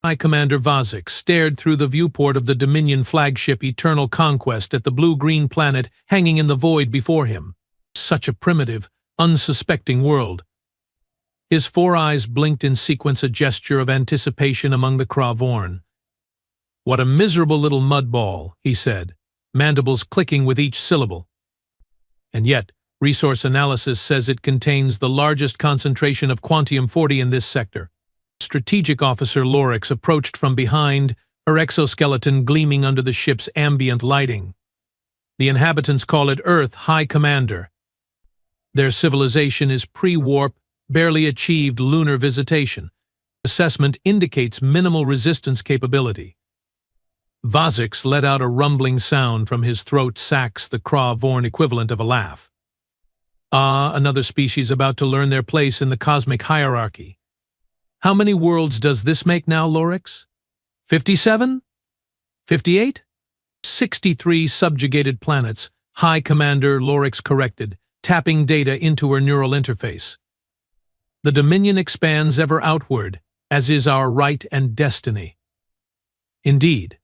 High Commander Vazix stared through the viewport of the Dominion flagship Eternal Conquest at the blue-green planet hanging in the void before him. Such a primitive, unsuspecting world. His four eyes blinked in sequence, a gesture of anticipation among the Kravorn. "What a miserable little mudball," he said, mandibles clicking with each syllable. "And yet, resource analysis says it contains the largest concentration of Quantium-40 in this sector." Strategic Officer Lorix approached from behind, her exoskeleton gleaming under the ship's ambient lighting. "The inhabitants call it Earth, High Commander. Their civilization is pre-warp, barely achieved lunar visitation. Assessment indicates minimal resistance capability." Vazix let out a rumbling sound from his throat sacs, the Kravorn equivalent of a laugh. "Ah, another species about to learn their place in the cosmic hierarchy. How many worlds does this make now, Lorix? 57? 58? 63 subjugated planets," High Commander Lorix corrected, tapping data into her neural interface. "The Dominion expands ever outward, as is our right and destiny." Indeed.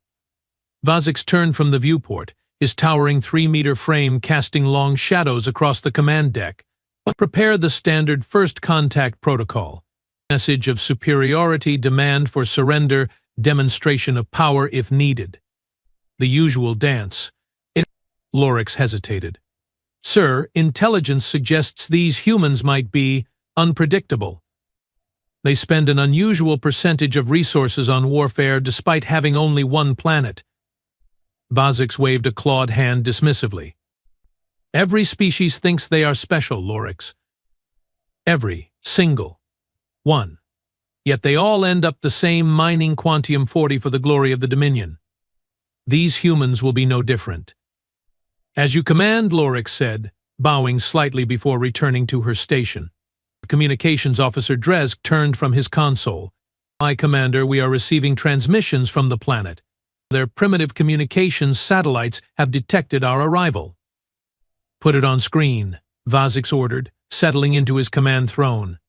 Vazix turned from the viewport, his towering 3-meter frame casting long shadows across the command deck. "Prepare the standard first contact protocol. Message of superiority, demand for surrender, demonstration of power if needed." The usual dance. Lorix hesitated. "Sir, intelligence suggests these humans might be unpredictable. They spend an unusual percentage of resources on warfare despite having only one planet." Vazix waved a clawed hand dismissively. "Every species thinks they are special, Lorix. Every single one. Yet they all end up the same, mining Quantium-40 for the glory of the Dominion. These humans will be no different." "As you command," Lorix said, bowing slightly before returning to her station. Communications Officer Dresk turned from his console. "High Commander, we are receiving transmissions from the planet. Their primitive communications satellites have detected our arrival." "Put it on screen," Vazix ordered, settling into his command throne.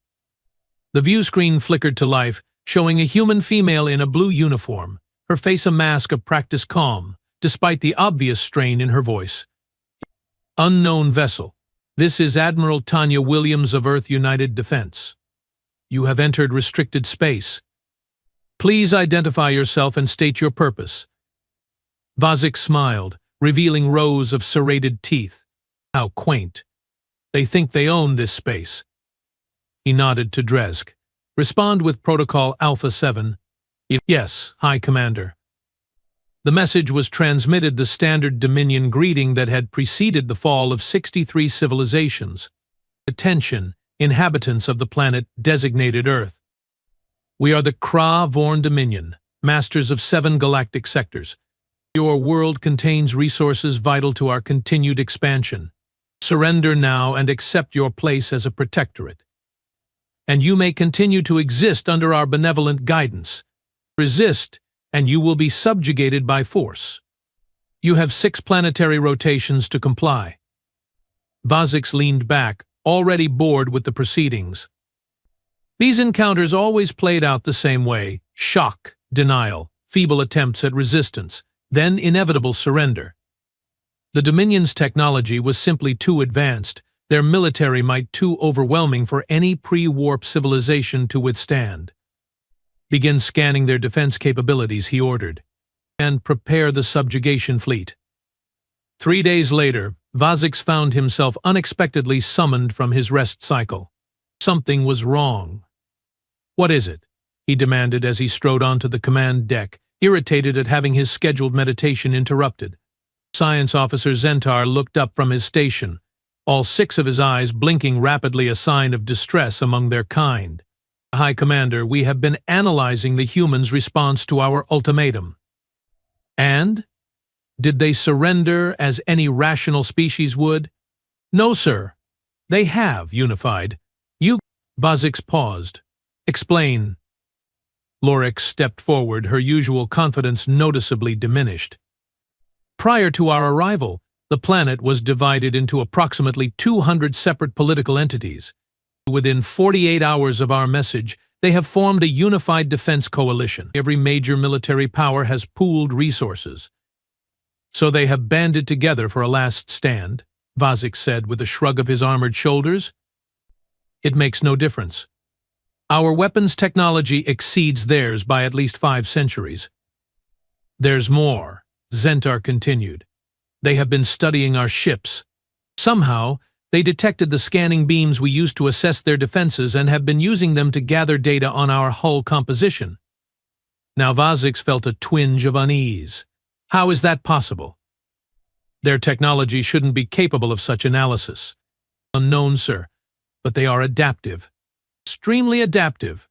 The view screen flickered to life, showing a human female in a blue uniform, her face a mask of practiced calm, despite the obvious strain in her voice. "Unknown vessel. This is Admiral Tanya Williams of Earth United Defense. You have entered restricted space. Please identify yourself and state your purpose." Vazix smiled, revealing rows of serrated teeth. "How quaint. They think they own this space." He nodded to Dresk. "Respond with Protocol Alpha 7. "Yes, High Commander." The message was transmitted, the standard Dominion greeting that had preceded the fall of 63 civilizations. "Attention, inhabitants of the planet designated Earth. We are the Kravorn Dominion, masters of 7 galactic sectors. Your world contains resources vital to our continued expansion. Surrender now and accept your place as a protectorate. And you may continue to exist under our benevolent guidance. Resist, and you will be subjugated by force. You have 6 planetary rotations to comply." Vazix leaned back, already bored with the proceedings. These encounters always played out the same way: shock, denial, feeble attempts at resistance, then inevitable surrender. The Dominion's technology was simply too advanced, their military might too overwhelming for any pre-warp civilization to withstand. "Begin scanning their defense capabilities," he ordered, "and prepare the subjugation fleet." 3 days later, Vazix found himself unexpectedly summoned from his rest cycle. Something was wrong. "What is it?" he demanded as he strode onto the command deck, irritated at having his scheduled meditation interrupted. Science Officer Zentar looked up from his station, all 6 of his eyes blinking rapidly, a sign of distress among their kind. "High Commander, we have been analyzing the humans' response to our ultimatum." "And? Did they surrender as any rational species would?" "No, sir. They have unified. You—" Vazix paused. "Explain." Lorix stepped forward, her usual confidence noticeably diminished. "Prior to our arrival, the planet was divided into approximately 200 separate political entities. Within 48 hours of our message, they have formed a unified defense coalition. Every major military power has pooled resources. So they have banded together for a last stand, Vazik said with a shrug of his armored shoulders. It makes no difference. Our weapons technology exceeds theirs by at least 5 centuries. There's more, Zentar continued. They have been studying our ships. Somehow, they detected the scanning beams we used to assess their defenses and have been using them to gather data on our hull composition. Now Vazik felt a twinge of unease. How is that possible? Their technology shouldn't be capable of such analysis. Unknown, sir, but they are adaptive. Extremely adaptive.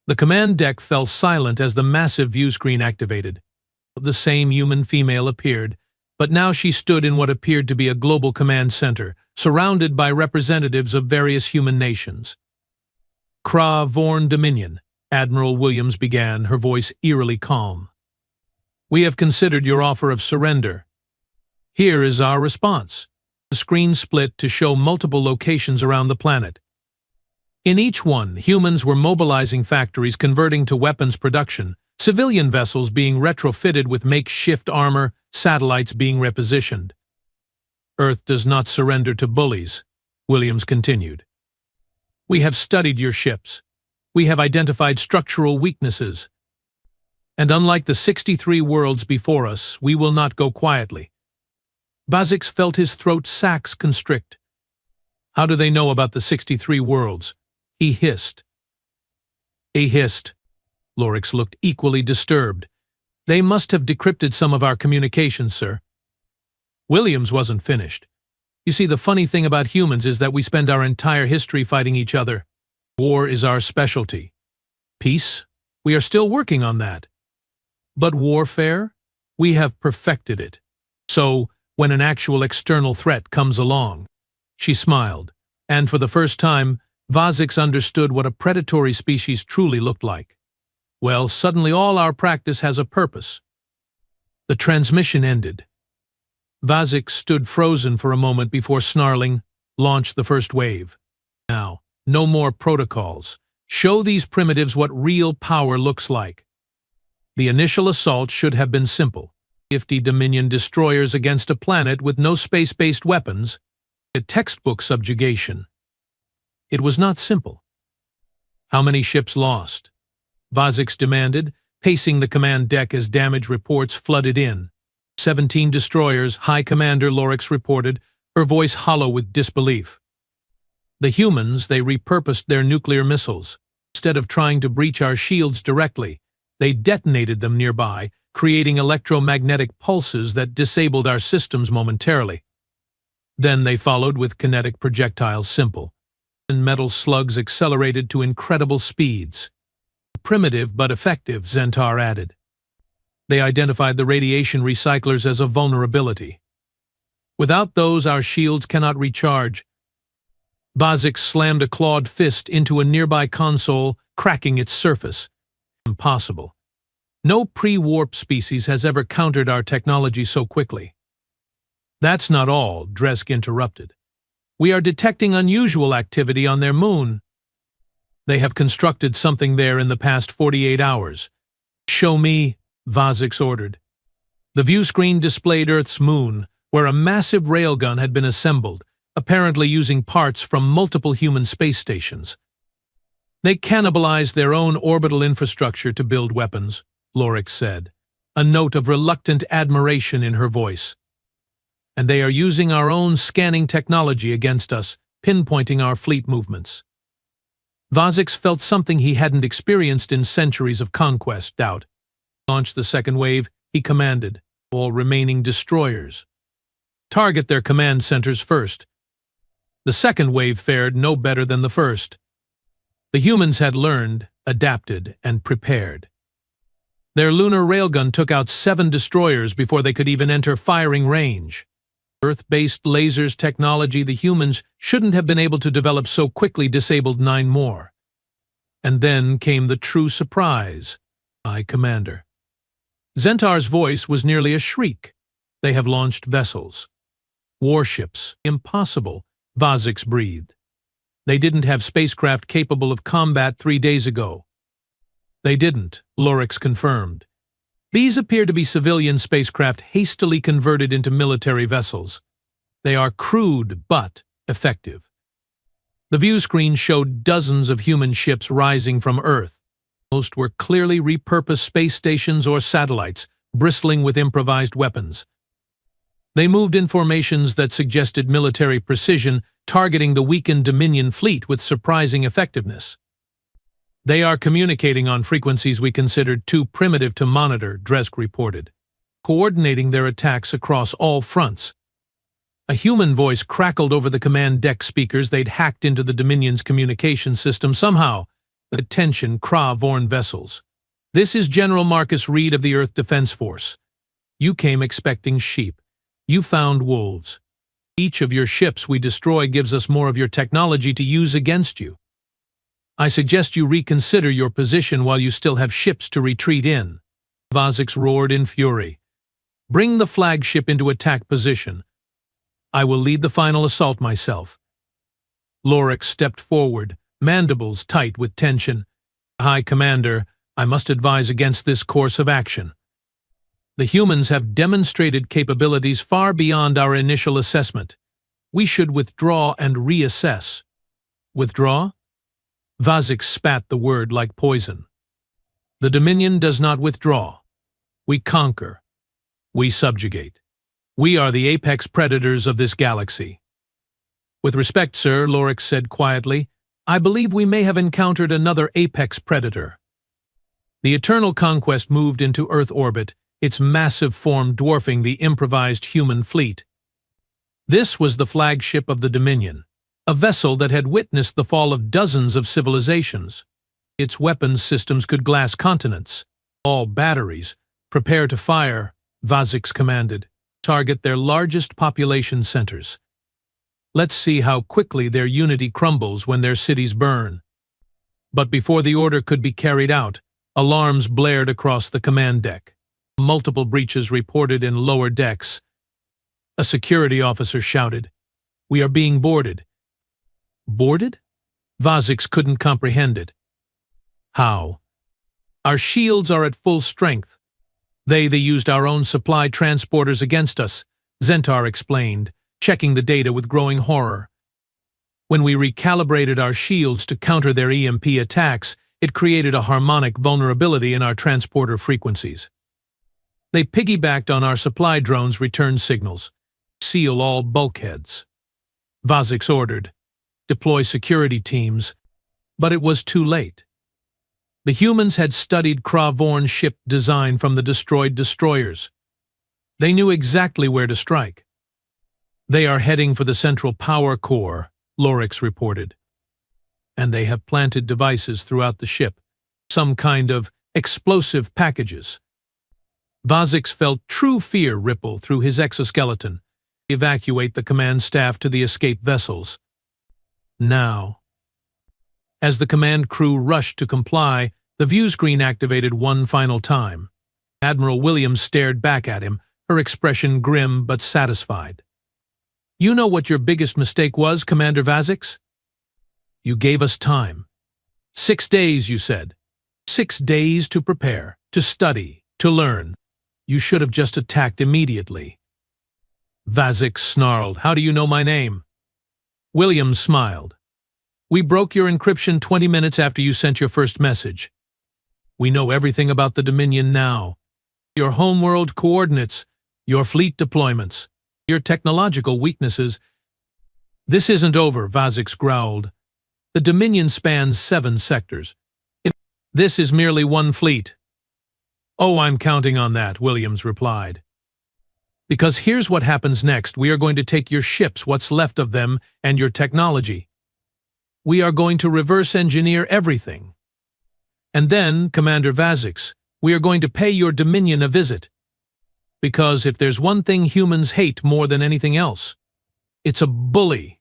The command deck fell silent as the massive view screen activated. The same human female appeared, but now she stood in what appeared to be a global command center, surrounded by representatives of various human nations. Kra Vorn Dominion, Admiral Williams began, her voice eerily calm. We have considered your offer of surrender. Here is our response. The screen split to show multiple locations around the planet. In each one, humans were mobilizing factories converting to weapons production, civilian vessels being retrofitted with makeshift armor, satellites being repositioned. Earth does not surrender to bullies, Williams continued. We have studied your ships. We have identified structural weaknesses. And unlike the 63 worlds before us, we will not go quietly. Vazik felt his throat sacs constrict. How do they know about the 63 worlds? He hissed. He hissed. Lorix looked equally disturbed. They must have decrypted some of our communications, sir. Williams wasn't finished. You see, the funny thing about humans is that we spend our entire history fighting each other. War is our specialty. Peace? We are still working on that. But warfare? We have perfected it. So, when an actual external threat comes along, she smiled, and for the first time, Vazik understood what a predatory species truly looked like. Well, suddenly all our practice has a purpose. The transmission ended. Vazik stood frozen for a moment before snarling, "Launch the first wave. Now, no more protocols. Show these primitives what real power looks like." The initial assault should have been simple. 50 Dominion destroyers against a planet with no space-based weapons, a textbook subjugation. It was not simple. How many ships lost? Vazik demanded, pacing the command deck as damage reports flooded in. 17 destroyers, High Commander Lorix reported, her voice hollow with disbelief. The humans, they repurposed their nuclear missiles. Instead of trying to breach our shields directly, they detonated them nearby, creating electromagnetic pulses that disabled our systems momentarily. Then they followed with kinetic projectiles, simple. And metal slugs accelerated to incredible speeds. Primitive but effective, Zentar added. They identified the radiation recyclers as a vulnerability. Without those, our shields cannot recharge. Vazik slammed a clawed fist into a nearby console, cracking its surface. Impossible. No pre-warp species has ever countered our technology so quickly. That's not all, Dresk interrupted. We are detecting unusual activity on their moon. They have constructed something there in the past 48 hours. Show me, Vazik ordered. The view screen displayed Earth's moon, where a massive railgun had been assembled, apparently using parts from multiple human space stations. They cannibalized their own orbital infrastructure to build weapons, Lorix said, a note of reluctant admiration in her voice. And they are using our own scanning technology against us, pinpointing our fleet movements. Vazik felt something he hadn't experienced in centuries of conquest, doubt. Launch the second wave, he commanded, all remaining destroyers. Target their command centers first. The second wave fared no better than the first. The humans had learned, adapted, and prepared. Their lunar railgun took out 7 destroyers before they could even enter firing range. Earth-based lasers technology the humans shouldn't have been able to develop so quickly disabled 9 more. And then came the true surprise. High Commander. Zentar's voice was nearly a shriek. They have launched vessels. Warships. Impossible, Vazik breathed. They didn't have spacecraft capable of combat 3 days ago. They didn't, Lorix confirmed. These appear to be civilian spacecraft hastily converted into military vessels. They are crude but effective. The view screen showed dozens of human ships rising from Earth. Most were clearly repurposed space stations or satellites, bristling with improvised weapons. They moved in formations that suggested military precision, targeting the weakened Dominion fleet with surprising effectiveness. They are communicating on frequencies we considered too primitive to monitor, Dresk reported, coordinating their attacks across all fronts. A human voice crackled over the command deck speakers. They'd hacked into the Dominion's communication system somehow. Attention, Krah-Vorn vessels. This is General Marcus Reed of the Earth Defense Force. You came expecting sheep. You found wolves. Each of your ships we destroy gives us more of your technology to use against you. I suggest you reconsider your position while you still have ships to retreat in. Vazix roared in fury. Bring the flagship into attack position. I will lead the final assault myself. Lorix stepped forward, mandibles tight with tension. High Commander, I must advise against this course of action. The humans have demonstrated capabilities far beyond our initial assessment. We should withdraw and reassess. Withdraw? Vazix spat the word like poison. The Dominion does not withdraw. We conquer. We subjugate. We are the apex predators of this galaxy. With respect, sir, Lorix said quietly, I believe we may have encountered another apex predator. The Eternal Conquest moved into Earth orbit, its massive form dwarfing the improvised human fleet. This was the flagship of the Dominion, a vessel that had witnessed the fall of dozens of civilizations. Its weapons systems could glass continents. All batteries, prepare to fire, Vazix commanded. Target their largest population centers. Let's see how quickly their unity crumbles when their cities burn. But before the order could be carried out, alarms blared across the command deck. Multiple breaches reported in lower decks. A security officer shouted, "We are being boarded." Boarded? Vazix couldn't comprehend it. How? Our shields are at full strength. They used our own supply transporters against us, Zentar explained, checking the data with growing horror. When we recalibrated our shields to counter their EMP attacks, it created a harmonic vulnerability in our transporter frequencies. They piggybacked on our supply drones' return signals. Seal all bulkheads. Vazix ordered. Deploy security teams. But it was too late. The humans had studied Krah-Vorn ship design from the destroyed destroyers. They knew exactly where to strike. They are heading for the central power core, Lorix reported. And they have planted devices throughout the ship, some kind of explosive packages. Vazix felt true fear ripple through his exoskeleton. Evacuate the command staff to the escape vessels. Now. As the command crew rushed to comply, the view screen activated one final time. Admiral Williams stared back at him, her expression grim but satisfied. You know what your biggest mistake was, Commander Vazix? You gave us time. 6 days, you said. 6 days to prepare, to study, to learn. You should have just attacked immediately. Vazix snarled, How do you know my name? Williams smiled. We broke your encryption 20 minutes after you sent your first message. We know everything about the Dominion now. Your homeworld coordinates, your fleet deployments, your technological weaknesses. This isn't over, Vazix growled. The Dominion spans 7 sectors. This is merely one fleet. Oh, I'm counting on that, Williams replied. Because here's what happens next. We are going to take your ships, what's left of them, and your technology. We are going to reverse engineer everything. And then, Commander Vazix, we are going to pay your Dominion a visit. Because if there's one thing humans hate more than anything else, it's a bully.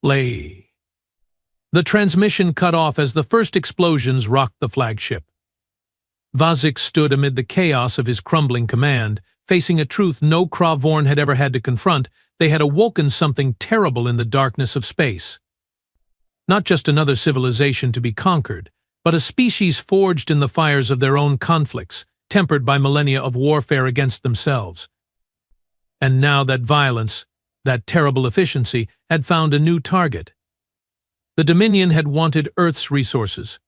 Lay. The transmission cut off as the first explosions rocked the flagship. Vazix stood amid the chaos of his crumbling command, facing a truth no Krah-Vorn had ever had to confront. They had awoken something terrible in the darkness of space. Not just another civilization to be conquered, but a species forged in the fires of their own conflicts, tempered by millennia of warfare against themselves. And now that violence, that terrible efficiency, had found a new target. The Dominion had wanted Earth's resources.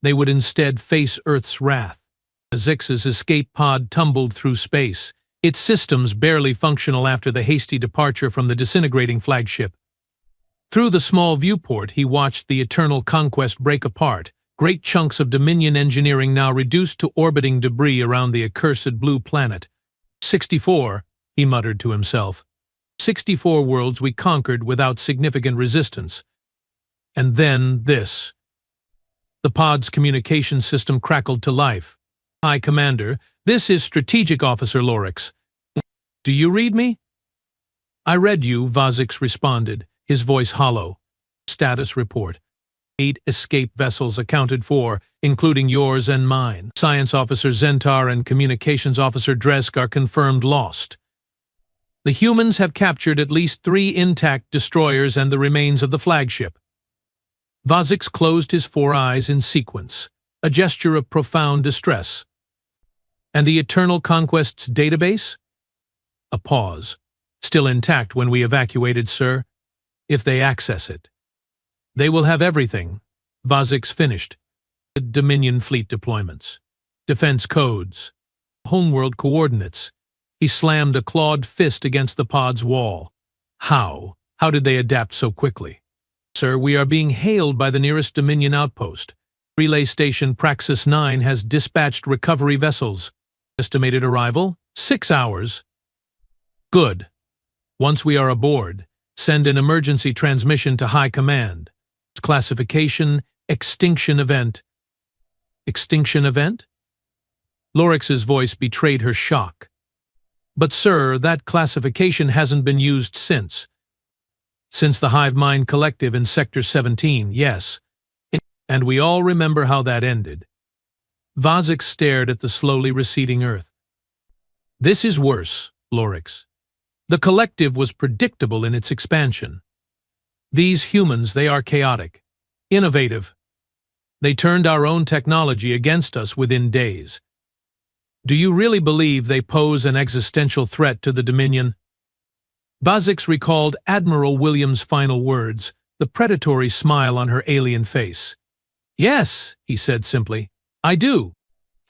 They would instead face Earth's wrath. Zix's escape pod tumbled through space, its systems barely functional after the hasty departure from the disintegrating flagship. Through the small viewport, he watched the Eternal Conquest break apart, great chunks of Dominion engineering now reduced to orbiting debris around the accursed blue planet. 64, he muttered to himself. 64 worlds we conquered without significant resistance. And then this. The pod's communication system crackled to life. "Hi, Commander. This is Strategic Officer Lorix. Do you read me?" "I read you," Vazix responded, his voice hollow. "Status report. 8 escape vessels accounted for, including yours and mine. Science Officer Zentar and Communications Officer Dresk are confirmed lost. The humans have captured at least 3 intact destroyers and the remains of the flagship." Vazix closed his 4 eyes in sequence, a gesture of profound distress. "And the Eternal Conquest's database?" A pause. "Still intact when we evacuated, sir. If they access it. They will have everything," Vazix finished. "Dominion fleet deployments, defense codes, homeworld coordinates." He slammed a clawed fist against the pod's wall. How? How did they adapt so quickly? "Sir, we are being hailed by the nearest Dominion outpost. Relay Station Praxis 9 has dispatched recovery vessels. Estimated arrival? 6 hours. Good. Once we are aboard, send an emergency transmission to High Command. Classification, extinction event." "Extinction event?" Lorix's voice betrayed her shock. "But sir, that classification hasn't been used since. Since the Hive Mind Collective in Sector 17, yes. And we all remember how that ended." Vazix stared at the slowly receding Earth. "This is worse, Lorix. The Collective was predictable in its expansion. These humans, they are chaotic, innovative. They turned our own technology against us within days. Do you really believe they pose an existential threat to the Dominion?" Vazix recalled Admiral Williams' final words, the predatory smile on her alien face. "Yes," he said simply, "I do."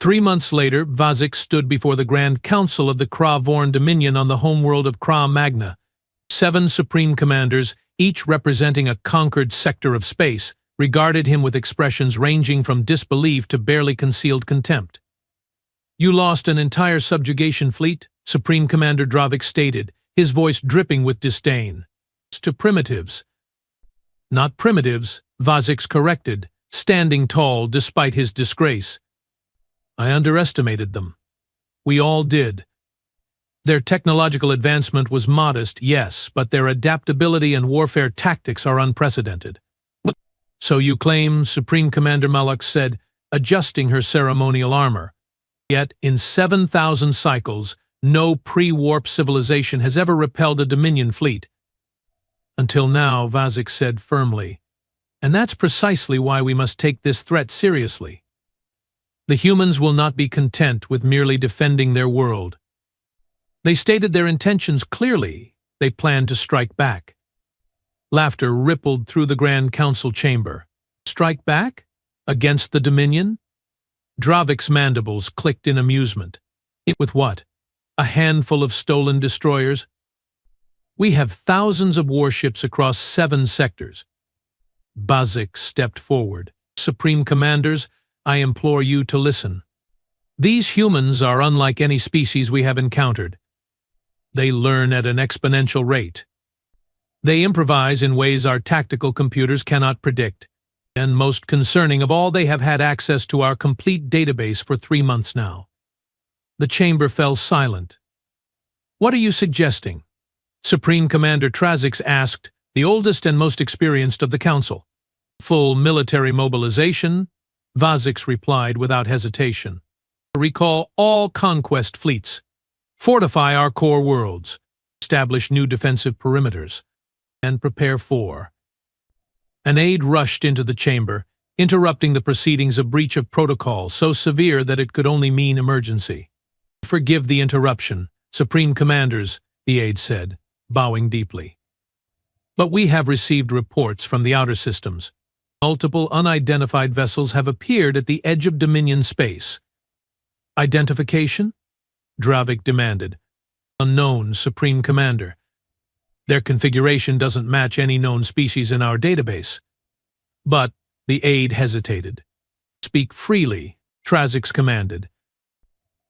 3 months later, Vazix stood before the Grand Council of the Kra-Vorn Dominion on the homeworld of Kra Magna. 7 Supreme Commanders, each representing a conquered sector of space, regarded him with expressions ranging from disbelief to barely concealed contempt. "You lost an entire subjugation fleet," Supreme Commander Dravik stated, his voice dripping with disdain. "To primitives." "Not primitives," Vazix corrected, standing tall despite his disgrace. "I underestimated them. We all did. Their technological advancement was modest, yes, but their adaptability and warfare tactics are unprecedented." "So you claim," Supreme Commander Malak said, adjusting her ceremonial armor. "Yet, in 7,000 cycles, no pre-warp civilization has ever repelled a Dominion fleet." "Until now," Vazix said firmly. "And that's precisely why we must take this threat seriously. The humans will not be content with merely defending their world. They stated their intentions clearly. They plan to strike back." Laughter rippled through the Grand Council chamber. "Strike back? Against the Dominion?" Dravik's mandibles clicked in amusement. "With what? A handful of stolen destroyers? We have thousands of warships across 7 sectors." Vazix stepped forward. "Supreme Commanders, I implore you to listen. These humans are unlike any species we have encountered. They learn at an exponential rate. They improvise in ways our tactical computers cannot predict. And most concerning of all, they have had access to our complete database for 3 months now." The chamber fell silent. "What are you suggesting?" Supreme Commander Trazix asked, the oldest and most experienced of the Council. "Full military mobilization," Vazix replied without hesitation. "Recall all conquest fleets. Fortify our core worlds. Establish new defensive perimeters. And prepare for An aide rushed into the chamber, interrupting the proceedings, a breach of protocol so severe that it could only mean emergency. "Forgive the interruption, Supreme Commanders," the aide said, bowing deeply. "But we have received reports from the outer systems. Multiple unidentified vessels have appeared at the edge of Dominion space." "Identification?" Dravik demanded. "Unknown, Supreme Commander. Their configuration doesn't match any known species in our database." "But," the aide hesitated. "Speak freely," Trazix commanded.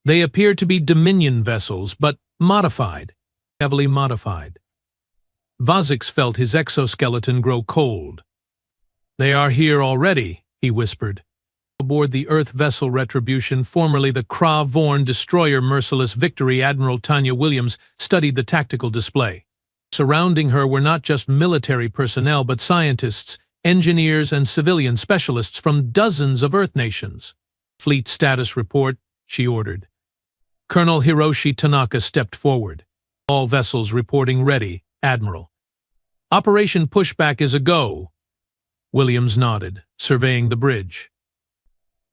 "They appear to be Dominion vessels, but modified, heavily modified." Vazix felt his exoskeleton grow cold. "They are here already," he whispered. Aboard the Earth vessel Retribution, formerly the Kra-Vorn destroyer Merciless Victory, Admiral Tanya Williams studied the tactical display. Surrounding her were not just military personnel, but scientists, engineers, and civilian specialists from dozens of Earth nations. "Fleet status report," she ordered. Colonel Hiroshi Tanaka stepped forward. "All vessels reporting ready, Admiral." "Operation Pushback is a go." Williams nodded, surveying the bridge.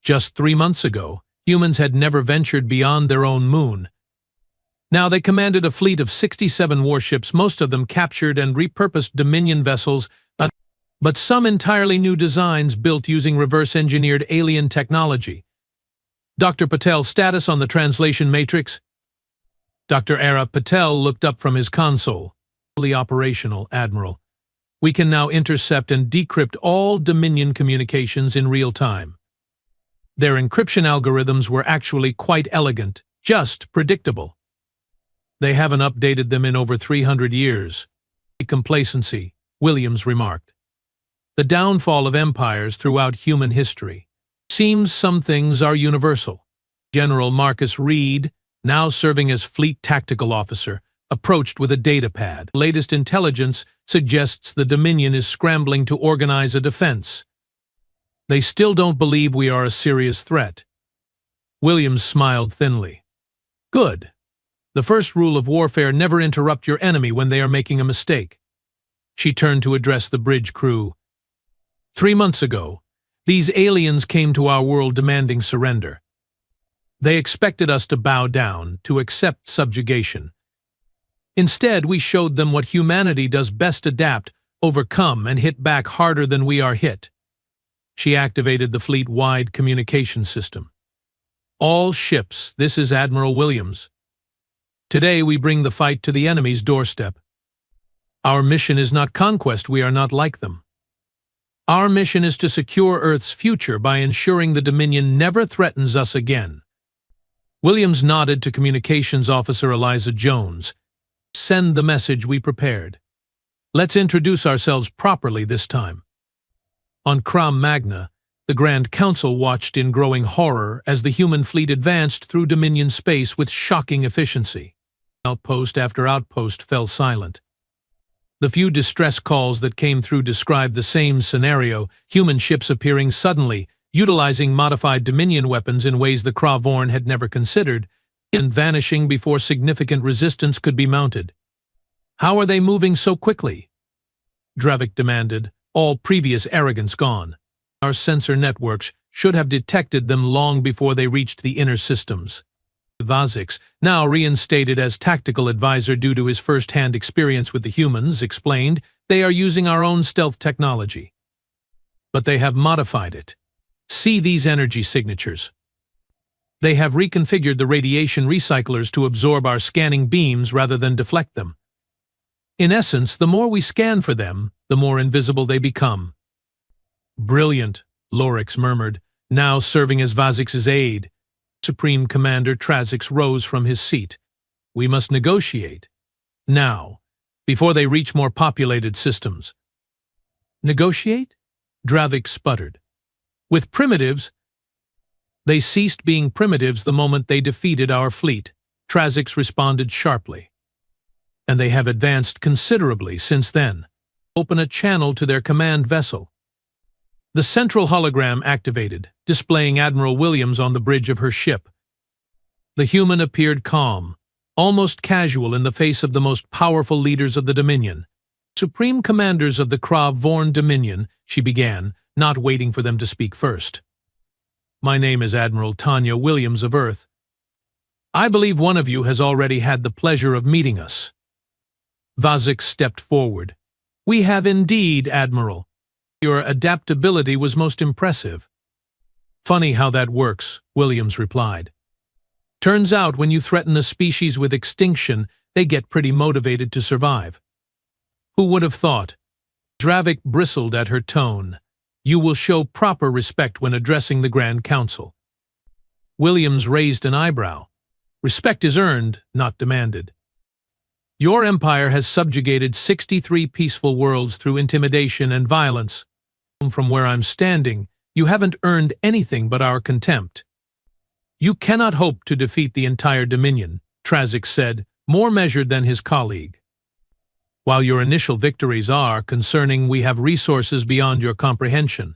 Just 3 months ago, humans had never ventured beyond their own moon. Now they commanded a fleet of 67 warships, most of them captured and repurposed Dominion vessels, but some entirely new designs built using reverse-engineered alien technology. "Dr. Patel, status on the translation matrix?" Dr. Ara Patel looked up from his console. "Fully operational, Admiral. We can now intercept and decrypt all Dominion communications in real time." Their encryption algorithms were actually quite elegant, just predictable. "They haven't updated them in over 300 years. Complacency," Williams remarked. "The downfall of empires throughout human history. Seems some things are universal." General Marcus Reed, now serving as Fleet Tactical Officer, approached with a datapad. "Latest intelligence suggests the Dominion is scrambling to organize a defense. They still don't believe we are a serious threat." Williams smiled thinly. "Good. The first rule of warfare: never interrupt your enemy when they are making a mistake." She turned to address the bridge crew. 3 months ago, these aliens came to our world demanding surrender. They expected us to bow down, to accept subjugation. Instead, we showed them what humanity does best: adapt, overcome, and hit back harder than we are hit. She activated the fleet-wide communication system. "All ships, this is Admiral Williams. Today we bring the fight to the enemy's doorstep. Our mission is not conquest, we are not like them. Our mission is to secure Earth's future by ensuring the Dominion never threatens us again." Williams nodded to Communications Officer Eliza Jones. "Send the message we prepared. Let's introduce ourselves properly this time." On Crom Magna, the Grand Council watched in growing horror as the human fleet advanced through Dominion space with shocking efficiency. Outpost after outpost fell silent. The few distress calls that came through described the same scenario: human ships appearing suddenly, utilizing modified Dominion weapons in ways the Kra-Vorn had never considered, and vanishing before significant resistance could be mounted. "How are they moving so quickly?" Dravik demanded, all previous arrogance gone. "Our sensor networks should have detected them long before they reached the inner systems." Vazix, now reinstated as tactical advisor due to his first-hand experience with the humans, explained, "They are using our own stealth technology. But they have modified it. See these energy signatures. They have reconfigured the radiation recyclers to absorb our scanning beams rather than deflect them. In essence, the more we scan for them, the more invisible they become." "Brilliant," Lorix murmured, now serving as Vazix's aide. Supreme Commander Trazix rose from his seat. "We must negotiate. Now, before they reach more populated systems." "Negotiate?" Dravik sputtered. "With primitives?" "They ceased being primitives the moment they defeated our fleet," Trazix responded sharply. "And they have advanced considerably since then. Open a channel to their command vessel." The central hologram activated, displaying Admiral Williams on the bridge of her ship. The human appeared calm, almost casual in the face of the most powerful leaders of the Dominion. Supreme Commanders of the Krah-Vorn Dominion, she began, not waiting for them to speak first. My name is Admiral Tanya Williams of Earth. I believe one of you has already had the pleasure of meeting us. Vazix stepped forward. We have indeed, Admiral. Your adaptability was most impressive. Funny how that works, Williams replied. Turns out when you threaten a species with extinction, they get pretty motivated to survive. Who would have thought? Dravik bristled at her tone. You will show proper respect when addressing the Grand Council. Williams raised an eyebrow. Respect is earned, not demanded. Your empire has subjugated 63 peaceful worlds through intimidation and violence. From where I'm standing, you haven't earned anything but our contempt. You cannot hope to defeat the entire Dominion, Trazix said, more measured than his colleague. While your initial victories are concerning, we have resources beyond your comprehension.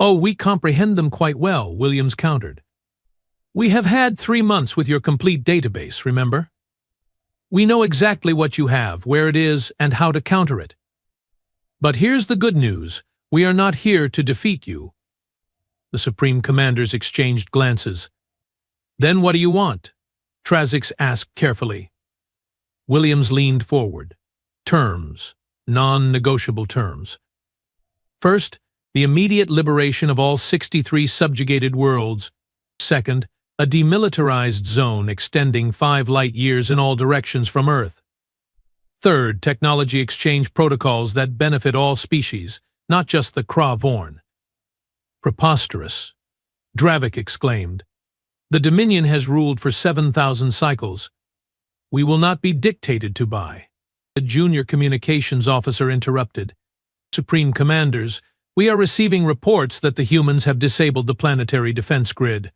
Oh, we comprehend them quite well, Williams countered. We have had 3 months with your complete database, remember? We know exactly what you have, where it is, and how to counter it. But here's the good news. We are not here to defeat you. The Supreme Commanders exchanged glances. Then what do you want? Trazix asked carefully. Williams leaned forward. Terms. Non-negotiable terms. First, the immediate liberation of all 63 subjugated worlds. Second, a demilitarized zone extending 5 light-years in all directions from Earth. Third, technology exchange protocols that benefit all species, not just the Krah-Vorn. Preposterous, Dravik exclaimed. The Dominion has ruled for 7,000 cycles. We will not be dictated to by. A junior communications officer interrupted. Supreme Commanders, we are receiving reports that the humans have disabled the planetary defense grid.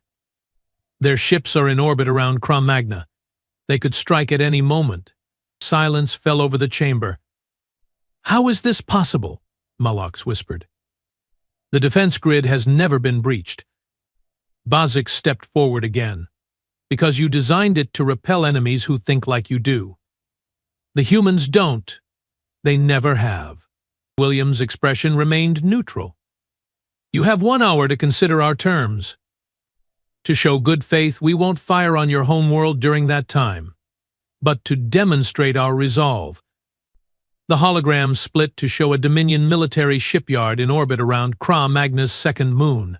Their ships are in orbit around Krah-Magna. They could strike at any moment. Silence fell over the chamber. How is this possible? Malox whispered. The defense grid has never been breached. Vazix stepped forward again. Because you designed it to repel enemies who think like you do. The humans don't. They never have. Williams' expression remained neutral. You have 1 hour to consider our terms. To show good faith, we won't fire on your homeworld during that time. But to demonstrate our resolve. The hologram split to show a Dominion military shipyard in orbit around Krah-Magna's second moon.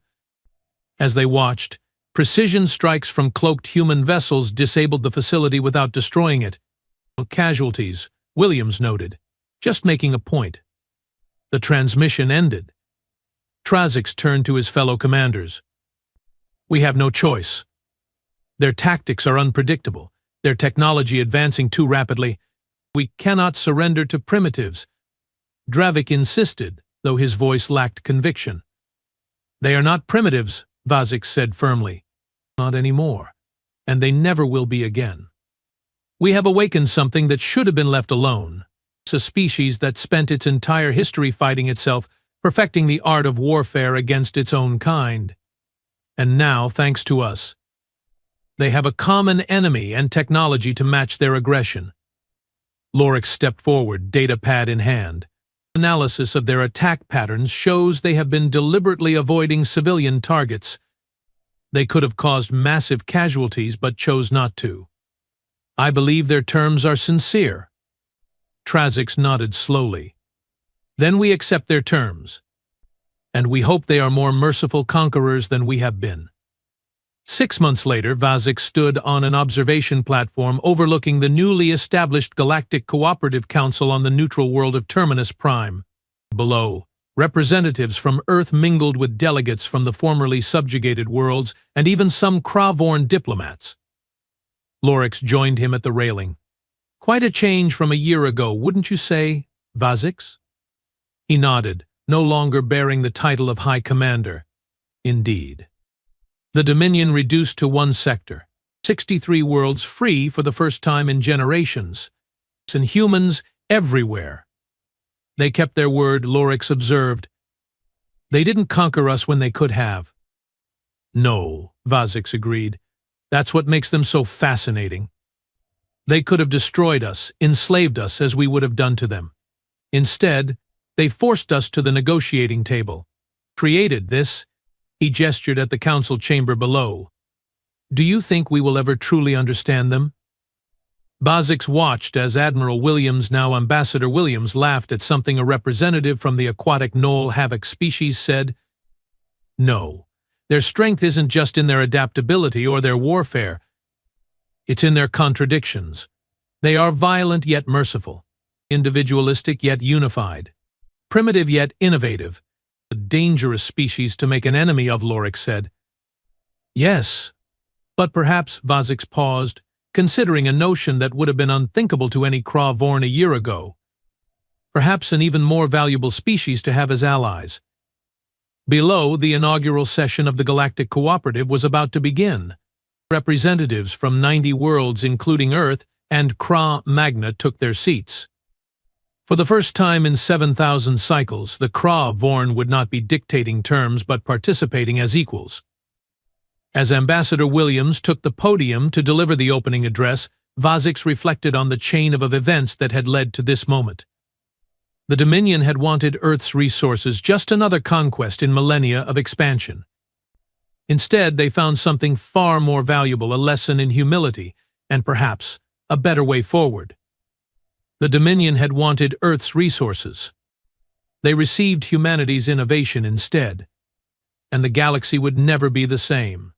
As they watched, precision strikes from cloaked human vessels disabled the facility without destroying it. Casualties, Williams noted, just making a point. The transmission ended. Trazix turned to his fellow commanders. We have no choice. Their tactics are unpredictable, their technology advancing too rapidly. We cannot surrender to primitives. Dravik insisted, though his voice lacked conviction. They are not primitives, Vazix said firmly. Not anymore. And they never will be again. We have awakened something that should have been left alone. It's a species that spent its entire history fighting itself, perfecting the art of warfare against its own kind. And now, thanks to us, they have a common enemy and technology to match their aggression. Lorix stepped forward, data pad in hand. Analysis of their attack patterns shows they have been deliberately avoiding civilian targets. They could have caused massive casualties but chose not to. I believe their terms are sincere. Trazix nodded slowly. Then we accept their terms. And we hope they are more merciful conquerors than we have been. 6 months later, Vazix stood on an observation platform overlooking the newly established Galactic Cooperative Council on the neutral world of Terminus Prime. Below, representatives from Earth mingled with delegates from the formerly subjugated worlds and even some Krah-Vorn diplomats. Lorix joined him at the railing. Quite a change from a year ago, wouldn't you say, Vazix? He nodded, no longer bearing the title of High Commander. Indeed. The Dominion reduced to 1 sector, 63 worlds free for the first time in generations, and humans everywhere. They kept their word, Lorix observed. They didn't conquer us when they could have. No, Vazix agreed. That's what makes them so fascinating. They could have destroyed us, enslaved us as we would have done to them. Instead, they forced us to the negotiating table. Created this, he gestured at the council chamber below. Do you think we will ever truly understand them? Bozix watched as Admiral Williams, now Ambassador Williams, laughed at something a representative from the aquatic knoll havoc species said. No, their strength isn't just in their adaptability or their warfare. It's in their contradictions. They are violent yet merciful, individualistic yet unified, primitive yet innovative. A dangerous species to make an enemy of, Lorix said. Yes, but perhaps, Bozix paused, considering a notion that would have been unthinkable to any Krav-Vorn a year ago. Perhaps an even more valuable species to have as allies. Below, the inaugural session of the Galactic Cooperative was about to begin. Representatives from 90 worlds, including Earth, and Kra Magna took their seats. For the first time in 7,000 cycles, the Krav-Vorn would not be dictating terms but participating as equals. As Ambassador Williams took the podium to deliver the opening address, Bozix reflected on the chain of events that had led to this moment. The Dominion had wanted Earth's resources, just another conquest in millennia of expansion. Instead, they found something far more valuable, a lesson in humility, and perhaps a better way forward. The Dominion had wanted Earth's resources. They received humanity's innovation instead, and the galaxy would never be the same.